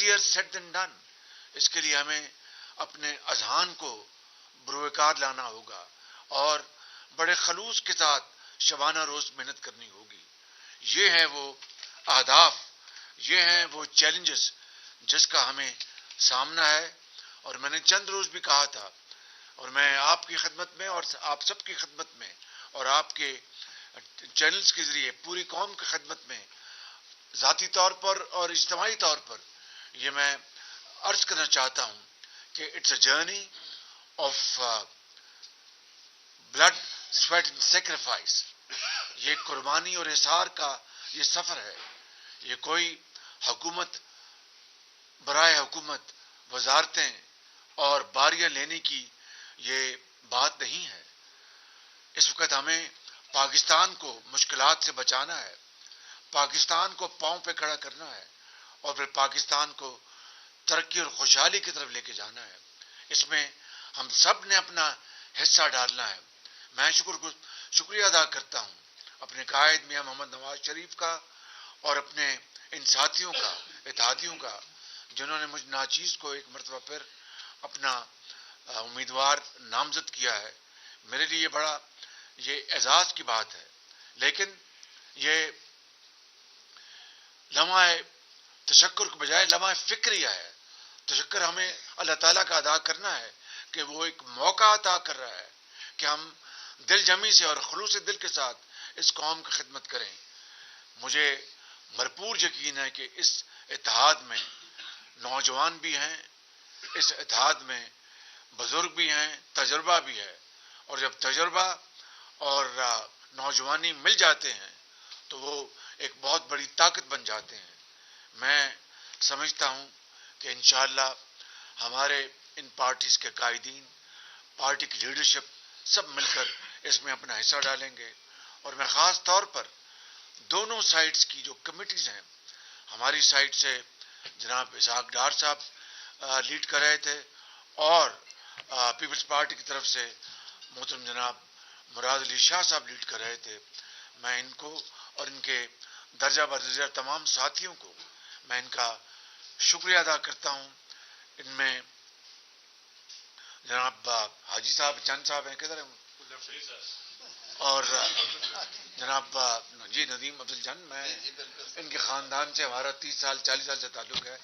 Easier sad then done. اس کے لیے ہمیں اپنے اذہان کو بروکار لانا ہوگا اور بڑے خلوص کے ساتھ شبانہ روز محنت کرنی ہوگی. یہ ہیں وہ اہداف، یہ ہیں وہ چیلنجز جس کا ہمیں سامنا ہے. اور میں نے چند روز بھی کہا تھا، اور میں آپ کی خدمت میں اور آپ سب کی خدمت میں اور آپ کے چینلز کے ذریعے پوری قوم کی خدمت میں ذاتی طور پر اور اجتماعی طور پر یہ میں عرض کرنا چاہتا ہوں کہ it's a journey of blood sweat and sacrifice. یہ قربانی اور احسار کا یہ سفر ہے. یہ کوئی حکومت برائے حکومت وزارتیں اور باریاں لینے کی یہ بات نہیں ہے. اس وقت ہمیں پاکستان کو مشکلات سے بچانا ہے، پاکستان کو پاؤں پہ کھڑا کرنا ہے اور پھر پاکستان کو ترقی اور خوشحالی کی طرف لے کے جانا ہے. اس میں ہم سب نے اپنا حصہ ڈالنا ہے. میں شکریہ ادا کرتا ہوں اپنے قائد میاں محمد نواز شریف کا اور اپنے ان ساتھیوں کا، اتحادیوں کا، جنہوں نے مجھ ناچیز کو ایک مرتبہ پھر اپنا امیدوار نامزد کیا ہے. میرے لیے بڑا یہ اعزاز کی بات ہے. لیکن یہ لمحہ تشکر کے بجائے لمحہ فکریہ ہے. تشکر ہمیں اللہ تعالیٰ کا ادا کرنا ہے کہ وہ ایک موقع عطا کر رہا ہے کہ ہم دل جمی سے اور خلوص دل کے ساتھ اس قوم کی خدمت کریں. مجھے بھرپور یقین ہے کہ اس اتحاد میں نوجوان بھی ہیں، اس اتحاد میں بزرگ بھی ہیں، تجربہ بھی ہے. اور جب تجربہ اور نوجوانی مل جاتے ہیں تو وہ ایک بہت بڑی طاقت بن جاتے ہیں. میں سمجھتا ہوں کہ انشاءاللہ ہمارے ان پارٹیز کے قائدین، پارٹی کی لیڈرشپ سب مل کر اس میں اپنا حصہ ڈالیں گے. اور میں خاص طور پر دونوں سائڈز کی جو کمیٹیز ہیں، ہماری سائڈ سے جناب اسحاق ڈار صاحب لیڈ کر رہے تھے اور پیپلز پارٹی کی طرف سے محترم جناب مراد علی شاہ صاحب لیڈ کر رہے تھے. میں ان کو اور ان کے درجہ بدرجہ تمام ساتھیوں کو میں ان کا شکریہ ادا کرتا ہوں. ان میں جناب حاجی صاحب چند صاحب ہیں، کدھر ہیں؟ اور جناب جی ندیم عبدالجن، میں ان کے خاندان سے ہمارا 30 سال 40 سال سے تعلق ہے.